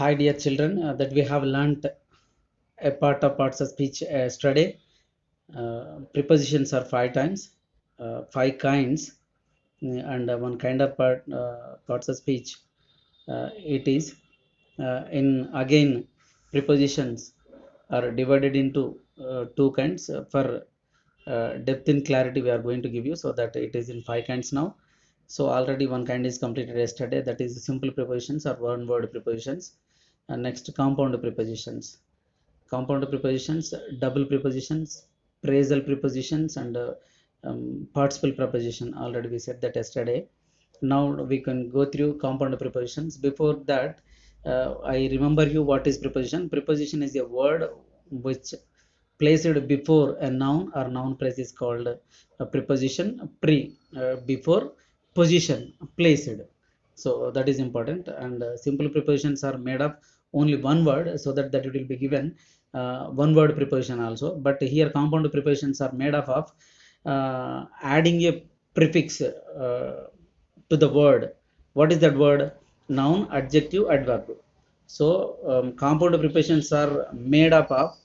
Hi, dear children, that we have learnt a part of parts of speech yesterday. Prepositions are five times, five kinds, and one kind of parts of speech. It is in again prepositions are divided into two kinds for depth and clarity. We are going to give you so that it is in five kinds now. So already one kind is completed yesterday, that is simple prepositions or one word prepositions. And next, compound prepositions. Compound prepositions, double prepositions, phrasal prepositions, and participle preposition. Already we said that yesterday. Now we can go through compound prepositions. Before that, I remember you what is preposition. Preposition is a word which placed before a noun or noun phrase is called a preposition. Before position placed. So that is important. And simple prepositions are made of only one word, so that it will be given one word preposition also. But here compound prepositions are made up of adding a prefix to the word. What is that word? Noun, adjective, adverb. So compound prepositions are made up of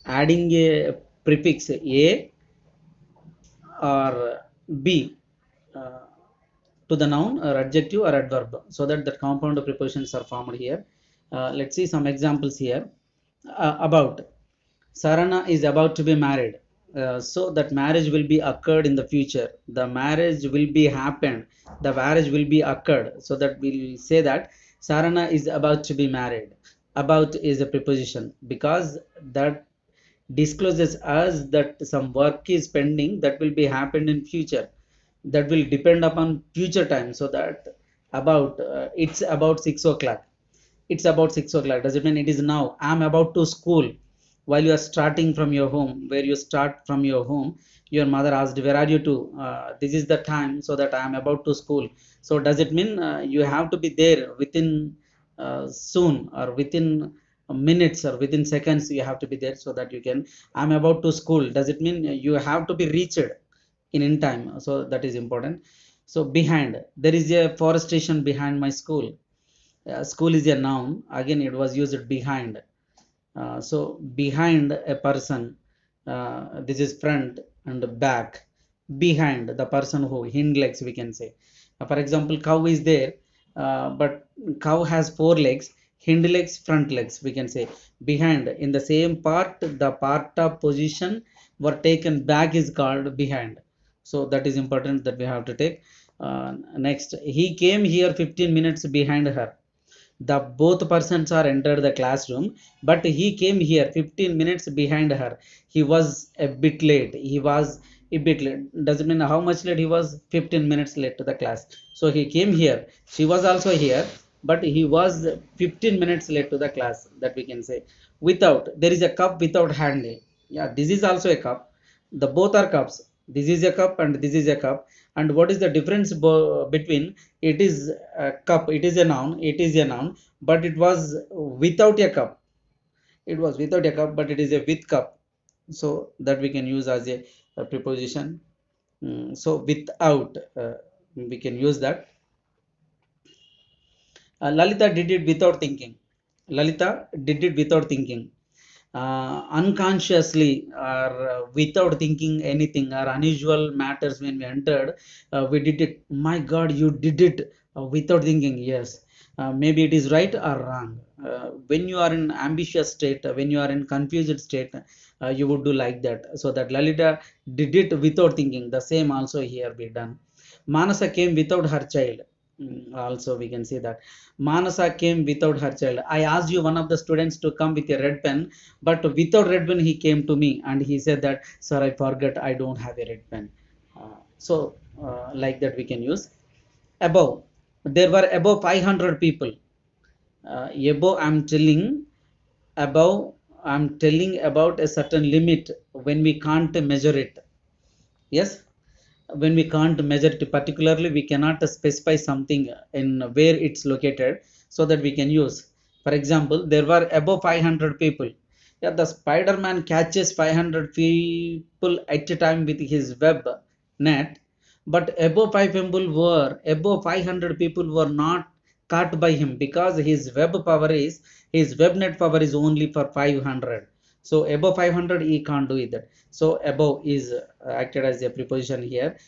adding a prefix a or b uh, to the noun or adjective or adverb, so that the compound prepositions are formed here. Let's see some examples here. About Sarana is about to be married, so that marriage will be occurred in the future. The marriage will be happened. The marriage will be occurred. So that we'll say that Sarana is about to be married. About is a preposition because that discloses us that some work is pending that will be happened in future, that will depend upon future time. So that about it's about 6 o'clock. It's about 6 o'clock. Does it mean it is now? I'm about to school. While you are starting from your home, where you start from your home, your mother asked, where are you to? This is the time, so that I am about to school. So does it mean you have to be there within soon, or within minutes, or within seconds you have to be there, so that you can, I'm about to school. Does it mean you have to be reached in time? So that is important. So behind, there is a forest station behind my school. School is a noun, again it was used behind. So behind a person, this is front and back. Behind the person who hind legs, we can say. For example, cow is there, but cow has four legs, hind legs, front legs, we can say. Behind, in the same part, the part of position were taken back is called behind. So that is important that we have to take. Next, he came here 15 minutes behind her. The both persons are entered the classroom, but he came here 15 minutes behind her. He was a bit late. He was a bit late. Doesn't mean how much late. He was 15 minutes late to the class. So he came here, she was also here, but he was 15 minutes late to the class, that we can say. Without, there is a cup without handle. Yeah, this is also a cup. The both are cups. This is a cup and this is a cup. And what is the difference between? It is a cup, it is a noun, it is a noun, but it was without a cup. It was without a cup, but it is a with cup. So that we can use as a preposition. So without, we can use that. Lalita did it without thinking. Lalita did it without thinking. Unconsciously, or without thinking anything or unusual matters, when we entered, we did it. My God, you did it without thinking. Yes, maybe it is right or wrong. When you are in ambitious state, when you are in confused state, you would do like that. So that Lalita did it without thinking. The same also here be done. Manasa came without her child. Also we can see that Manasa came without her child. I asked you one of the students to come with a red pen, but without red pen he came to me and he said that, sir, I forgot, I don't have a red pen. Like that we can use. Above, there were above 500 people. Above, I'm telling, above, I'm telling about a certain limit when we can't measure it. Yes, when we can't measure it particularly, we cannot specify something in where it's located, so that we can use. For example, there were above 500 people. Yeah, the Spider-Man catches 500 people at a time with his web net, but above 500 people were not cut by him because his web net power is only for 500. So above 500 he can't do it. So above is acted as a preposition here.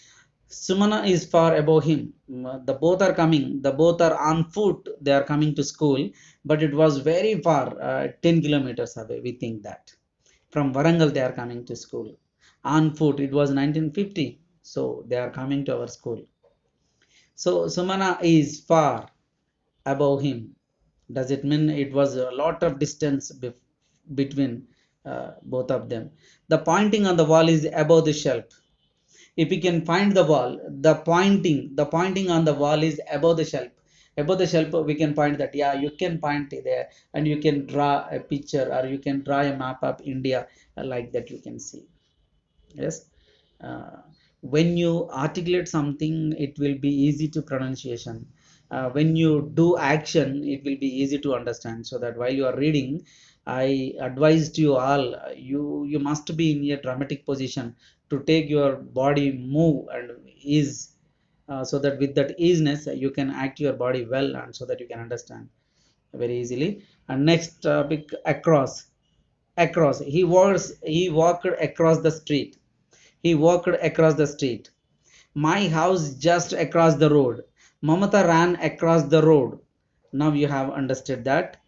Sumana is far above him. The both are coming. The both are on foot. They are coming to school, but it was very far, 10 kilometers away. We think that from Warangal they are coming to school on foot. It was 1950, so they are coming to our school. So Sumana is far above him. Does it mean it was a lot of distance between both of them? The pointing on the wall is above the shelf. If we can find the wall, the pointing on the wall is above the shelf. Above the shelf we can point that, yeah, you can point there and you can draw a picture or you can draw a map of India, like that you can see. Yes. uh, when you articulate something it will be easy to pronunciation. When you do action it will be easy to understand. So that while you are reading, I advise to you all, you must be in a dramatic position to take your body move and ease, so that with that easiness you can act your body well and so that you can understand very easily. And next topic, across. He walked across the street. He walked across the street. My house just across the road. Mamata ran across the road. Now you have understood that.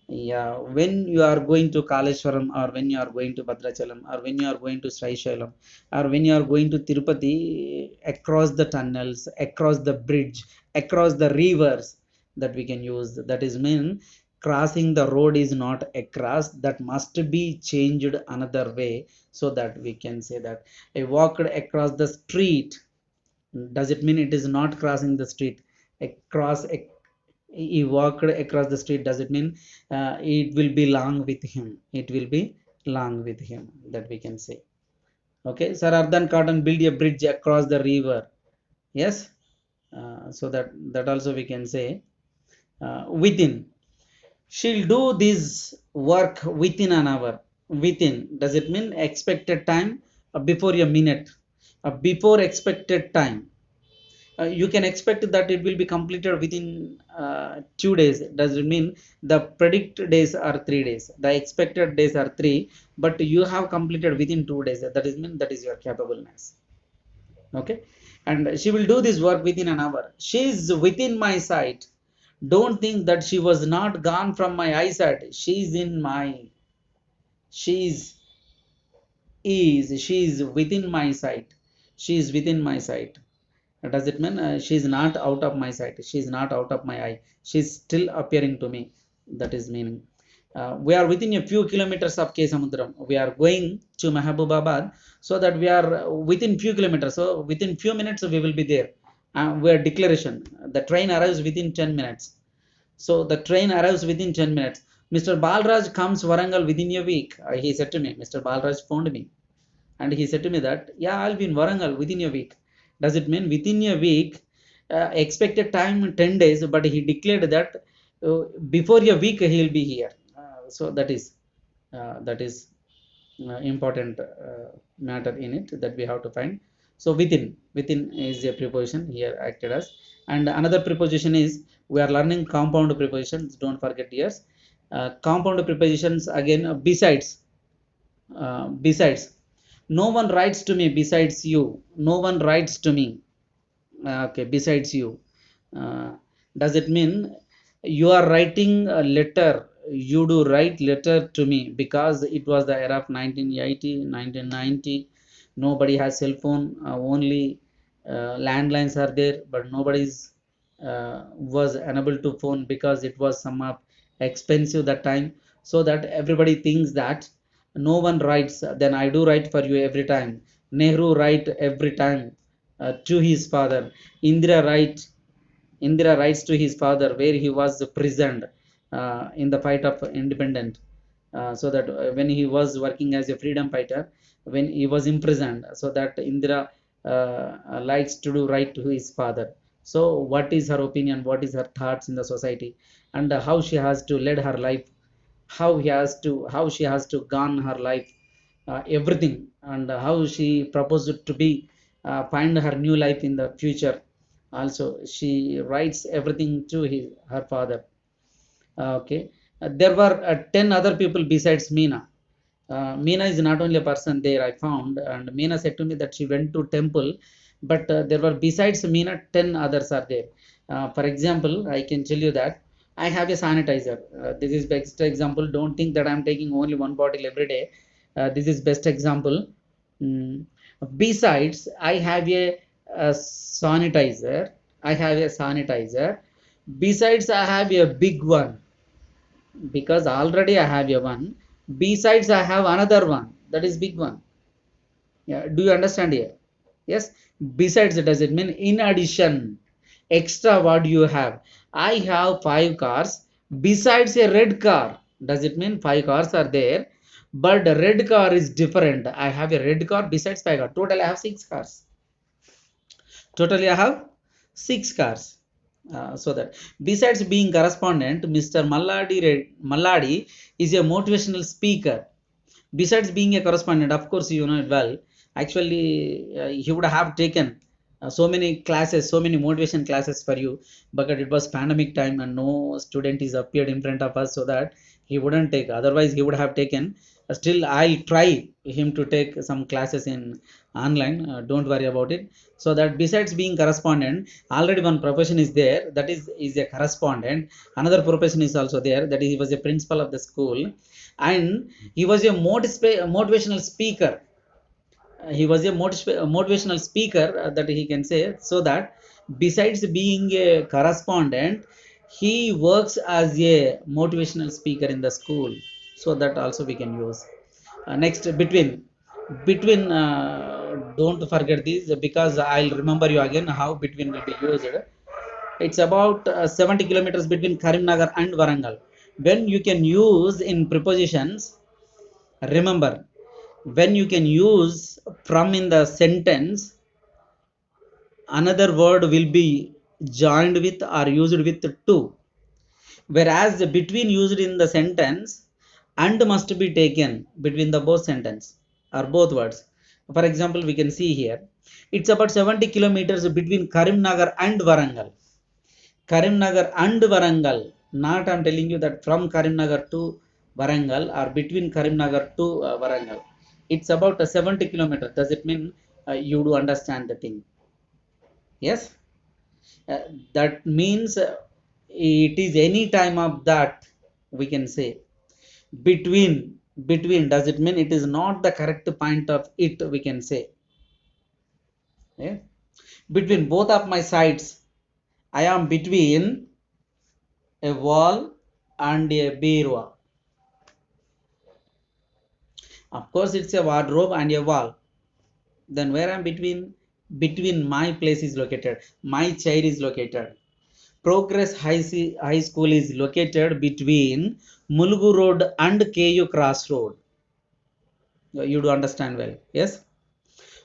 Yeah, when you are going to Kaleshwaram, or when you are going to Bhadrachalam, or when you are going to Srisailam, or when you are going to Tirupati, across the tunnels, across the bridge, across the rivers, that we can use. That is mean crossing the road is not across. That must be changed another way, so that we can say that I walked across the street. Does it mean it is not crossing the street? Across, he walked across the street. Does it mean it will be long with him? It will be long with him. That we can say. Okay, Sir Ardhan Cotton build a bridge across the river. Yes, so that also we can say within. She'll do this work within an hour. Within, does it mean expected time? Before a minute? Before expected time? You can expect that it will be completed within 2 days. Does it mean the predict days are 3 days, the expected days are three, but you have completed within 2 days? That is mean that is your capableness. Okay. And she will do this work within an hour. She is within my sight. Don't think that she was not gone from my eyesight. She is in my, she she is within my sight. She is within my sight. Does it mean she is not out of my sight? She is not out of my eye. She is still appearing to me. That is meaning. We are within a few kilometers of Kesamudram. We are going to Mahabubabad, so that we are within few kilometers. So within few minutes we will be there. We are declaration. The train arrives within 10 minutes. So the train arrives within 10 minutes. Mr. Balraj comes Warangal within a week. He said to me, Mr. Balraj phoned me and he said to me that, yeah, I'll be in Warangal within a week. Does it mean within a week? Expected time 10 days, but he declared that before a week he will be here. So that is important matter in it that we have to find. So within is a preposition here acted as. And another preposition is, we are learning compound prepositions. Don't forget, yes. Compound prepositions again, besides. No one writes to me besides you. No one writes to me. Okay, besides you. Uh, does it mean you are writing a letter? You do write letter to me, because it was the era of 1980, 1990. Nobody has cell phone. Only landlines are there, but nobody's was unable to phone, because it was some of expensive that time. So that everybody thinks that no one writes, then I do write for you every time. Nehru write every time to his father. Indira writes to his father where he was prisoned in the fight of independence. So that when he was working as a freedom fighter, when he was imprisoned, so that Indira likes to do right to his father. So what is her opinion, what is her thoughts in the society, and how she has to lead her life, how she has to gone her life, everything, and how she proposed to be find her new life in the future. Also she writes everything to her father. Okay. There were 10 other people besides Meena. Meena is not only a person there I found, and Meena said to me that she went to temple, but there were besides Meena 10 others are there. For example, I can tell you that I have a sanitizer. This is best example. Don't think that I'm taking only one bottle every day. This is best example. Mm. Besides, I have a sanitizer. I have a sanitizer. Besides, I have a big one, because already I have a one. Besides, I have another one, that is big one. Yeah, do you understand here? Yes. Besides, does it mean in addition, extra? What do you have? I have 5 cars besides a red car. Does it mean 5 cars are there, but the red car is different? I have a red car besides 5 cars. Total, I have 6 cars. Totally, I have 6 cars. So that besides being correspondent, Mr. Malladi is a motivational speaker. Besides being a correspondent, of course, you know it well. Actually, he would have taken so many classes, so many motivation classes for you, but it was pandemic time and no student is appeared in front of us, so that he wouldn't take. Otherwise, he would have taken. Still, I'll try him to take some classes in online. Don't worry about it. So that besides being correspondent, already one profession is there, that is a correspondent. Another profession is also there, that is he was a principal of the school, and he was a motivational speaker. He was a motivational speaker, that he can say. So that besides being a correspondent, he works as a motivational speaker in the school. So that also we can use. Next, between don't forget this, because I'll remember you again how between will be used. It's about 70 kilometers between Karimnagar and Warangal. When you can use in prepositions, remember, when you can use from in the sentence, another word will be joined with or used with to, whereas the between used in the sentence, and must be taken between the both sentence or both words. For example, we can see here, it's about 70 kilometers between Karimnagar and Warangal. Karimnagar and Warangal, not I'm telling you that from Karimnagar to Warangal or between Karimnagar to Warangal. It's about a 70 kilometers. Does it mean you do understand the thing? Yes. Uh, that means it is any time of that, we can say. Between, does it mean it is not the correct point of it, we can say. Yeah? Between both of my sides, I am between a wall and a birwa. Of course, it's a wardrobe and a wall. Then where I'm between? Between my place is located. My chair is located. Progress High School is located between Mulgu Road and KU Cross Road. You do understand well. Yes.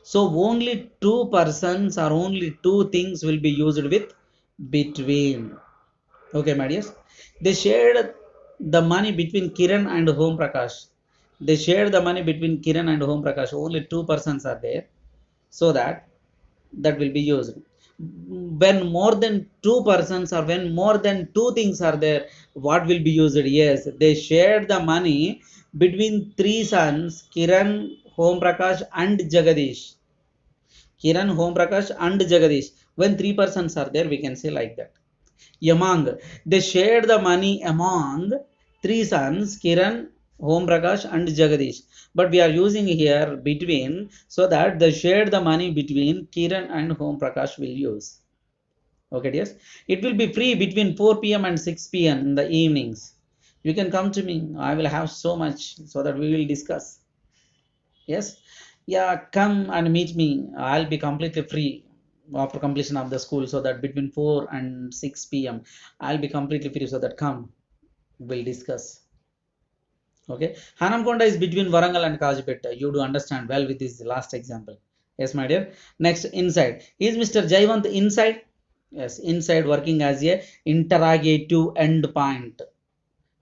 So only two persons or only two things will be used with between. Okay, my dears. They shared the money between Kiran and Home Prakash. They shared the money between Kiran and Home Prakash. Only two persons are there. So that will be used. When more than two persons or when more than two things are there, what will be used? Yes, they shared the money between three sons, Kiran, Home Prakash and Jagadish. Kiran, Home Prakash and Jagadish. When three persons are there, we can say like that. Among, they shared the money among three sons, Kiran, Home Prakash and Jagadish. But we are using here between, so that they shared the money between Kiran and Home Prakash will use. Okay, yes. It will be free between 4 p.m. and 6 p.m. in the evenings. You can come to me. I will have so much, so that we will discuss. Yes. Yeah, come and meet me. I'll be completely free after completion of the school, so that between 4 and 6 p.m. I'll be completely free, so that come, we'll discuss. Okay. Hanamkonda is between Warangal and Kajipet. You do understand well with this last example. Yes, my dear. Next, inside. Is Mr. Jayvant inside? Yes, inside, working as a interrogative endpoint.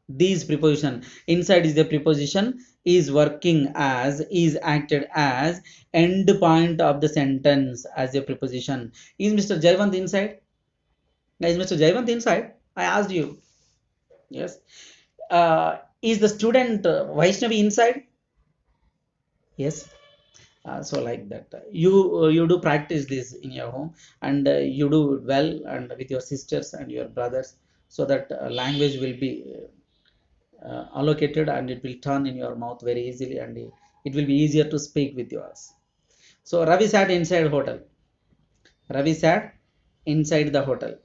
These preposition, inside is the preposition, is working as, is acted as end point of the sentence as a preposition. Is Mr. Jayavant inside? Is Mr. Jayavant inside? I asked you. Yes. Is the student Vaishnavi inside? Yes. So like that, you do practice this in your home, and you do well and with your sisters and your brothers, so that language will be allocated and it will turn in your mouth very easily, and it will be easier to speak with yours. So Ravi sat inside hotel. Ravi sat inside the hotel.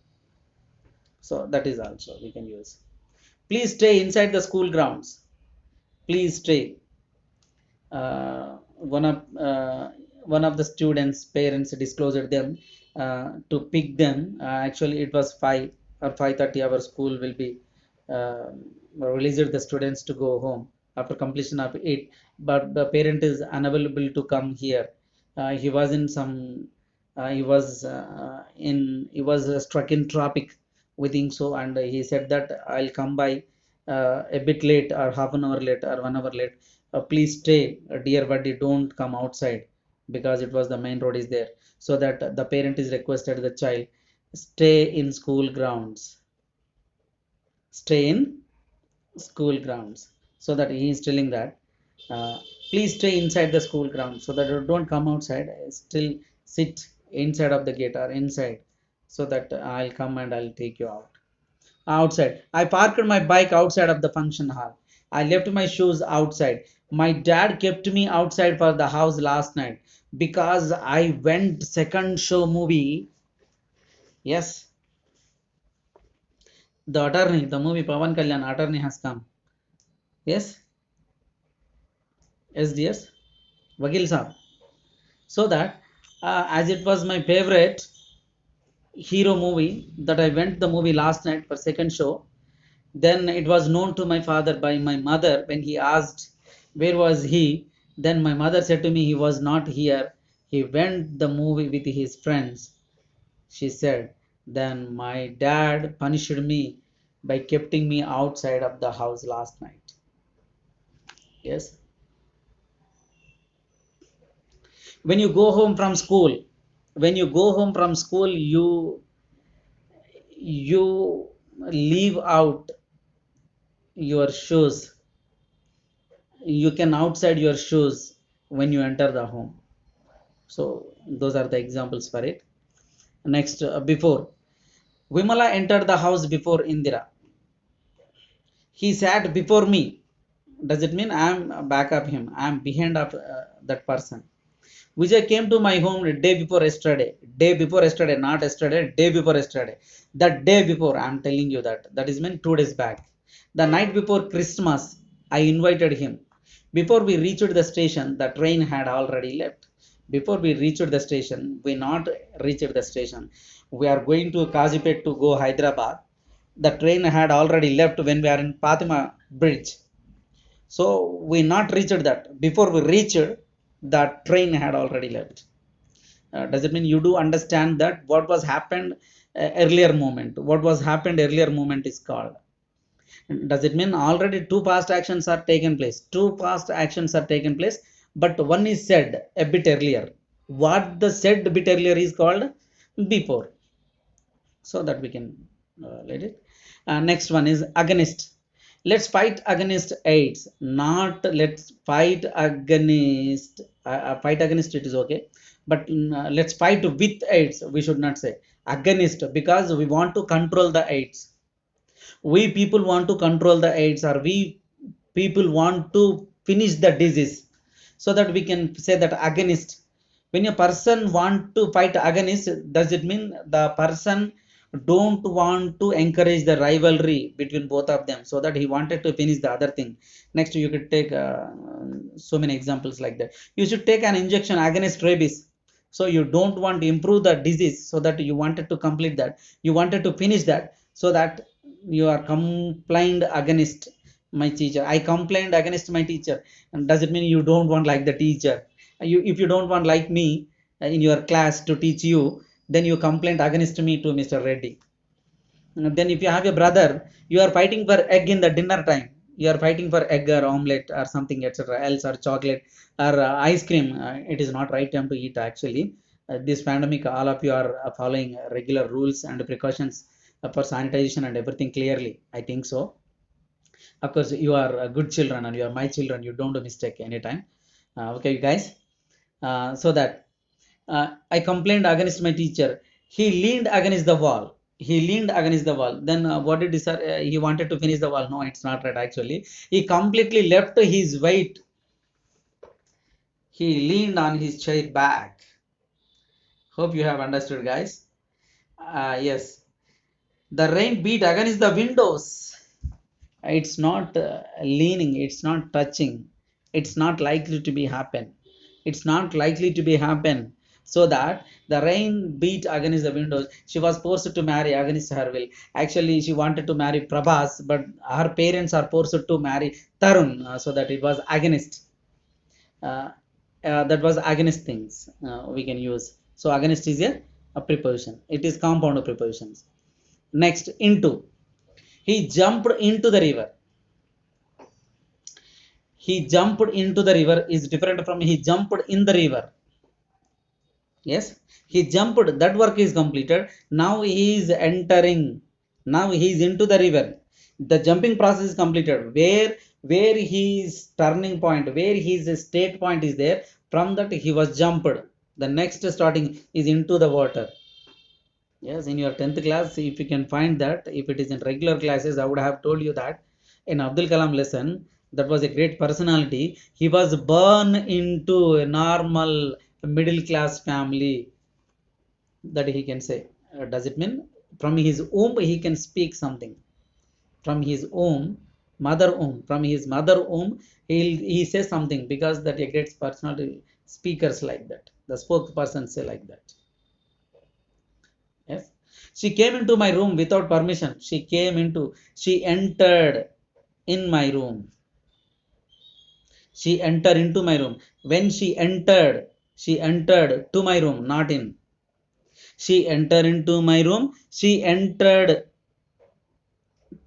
So that is also we can use. Please stay inside the school grounds. Please stay. uh, one of uh, one of the students parents disclosed them to pick them. Actually it was 5 or 5:30 our school will be uh, released the students to go home after completion of it, but the parent is unavailable to come here. He was in some he was struck in traffic, we think so, and he said that I'll come by a bit late or half an hour late or 1 hour late. Please stay, dear buddy, don't come outside, because it was the main road is there. So that the parent is requested the child stay in school grounds, stay in school grounds. So that he is telling that uh, please stay inside the school ground, so that you don't come outside, still sit inside of the gate or inside, so that I'll come and I'll take you out. Outside, I parked my bike outside of the function hall. I left my shoes outside. My dad kept me outside for the house last night because I went second show movie. Yes, the attorney, the movie Pavan Kalyan attorney has come. Yes, SDS Vakil Saab. So that as it was my favorite hero movie, that I went the movie last night for second show. Then it was known to my father by my mother. When he asked where was he, then my mother said to me he was not here. He went the movie with his friends. She said, then my dad punished me by keeping me outside of the house last night. Yes. When you go home from school, when you go home from school, you leave out your shoes. You can outside your shoes when you enter the home. So those are the examples for it. Next, before Vimala entered the house before Indira. He sat before me. Does it mean I am back of him? I am behind of that person. Vijay came to my home the day before yesterday. Day before yesterday, not yesterday. Day before yesterday. That day before, I am telling you that. That is meant 2 days back. The night before Christmas, I invited him. Before we reached the station, the train had already left. Before we reached the station, we not reached the station. We are going to Kazipet to go Hyderabad. The train had already left when we are in Fatima Bridge. So we not reached that. Before we reached, the train had already left. Does it mean you do understand that what was happened earlier moment? What was happened earlier moment is called. Does it mean already two past actions are taken place? Two past actions are taken place, but one is said a bit earlier. What the said a bit earlier is called before. So that we can let it. Next one is against. Let's fight against AIDS, not let's fight against. Fight against it is okay, but let's fight with AIDS, we should not say against, because we want to control the AIDS. We people want to control the AIDS, or we people want to finish the disease, so that we can say that against. When a person want to fight against, does it mean the person don't want to encourage the rivalry between both of them, so that he wanted to finish the other thing. Next, you could take so many examples like that. You should take an injection against rabies, so you don't want to improve the disease, so that you wanted to complete that, you wanted to finish that, so that you are complained against my teacher. I complained against my teacher. And does it mean you don't want like the teacher? If you don't want like me in your class to teach you, then you complained against me to Mr. Reddy. Then if you have a brother, you are fighting for egg in the dinner time. You are fighting for egg or omelette or something, etc. Else, or chocolate or ice cream. It is not right time to eat actually. This pandemic, all of you are following regular rules and precautions for sanitization and everything clearly. I think so. Of course, you are good children and you are my children. You don't do mistake anytime. Okay, guys. So that I complained against my teacher. He leaned against the wall. He leaned against the wall. Then what did he say? He wanted to finish the wall. No, it's not right actually. He completely left his weight. He leaned on his chair back. Hope you have understood, guys. Yes. The rain beat against the windows. It's not leaning. It's not touching. It's not likely to be happen. It's not likely to be happen. So that the rain beat against the windows. She was forced to marry against her will. Actually, she wanted to marry Prabhas, but her parents are forced to marry Tarun. So that it was against. Uh, that was against things we can use. So against is a preposition. It is compound prepositions. Next, into. He jumped into the river. He jumped into the river is different from he jumped in the river. Yes, he jumped. That work is completed. Now he is entering. Now he is into the river. The jumping process is completed. Where his turning point, where his state point is there. From that he was jumped. The next starting is into the water. Yes, in your 10th class, if you can find that, if it is in regular classes, I would have told you that in Abdul Kalam lesson, that was a great personality. He was born into a normal middle class family, that he can say. Does it mean from his womb he can speak something? From his womb, mother womb, from his mother womb, he says something because that a great personality speakers like that. The spokesperson say like that. Yes. She came into my room without permission. She entered in my room. She entered into my room. When she entered to my room, not in. She entered into my room. She entered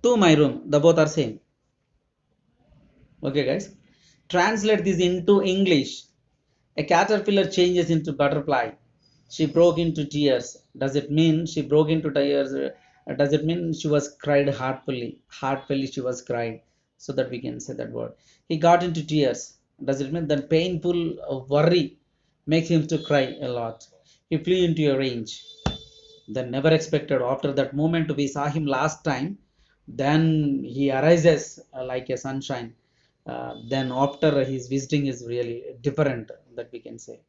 to my room. The both are same. Okay, guys. Translate this into English. A caterpillar changes into butterfly. She broke into tears. Does it mean she broke into tears? Does it mean she was cried heartfully? Heartfully she was cried. So that we can say that word. He got into tears. Does it mean that painful worry makes him to cry a lot? He flew into a range. Then never expected. After that moment we saw him last time. Then he arises like a sunshine. Then after his visiting is really different, that we can say.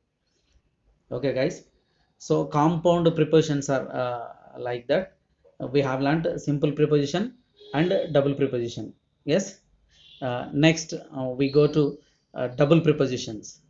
Okay, guys. So compound prepositions are like that. We have learned simple preposition and double preposition. Yes. Next, we go to double prepositions.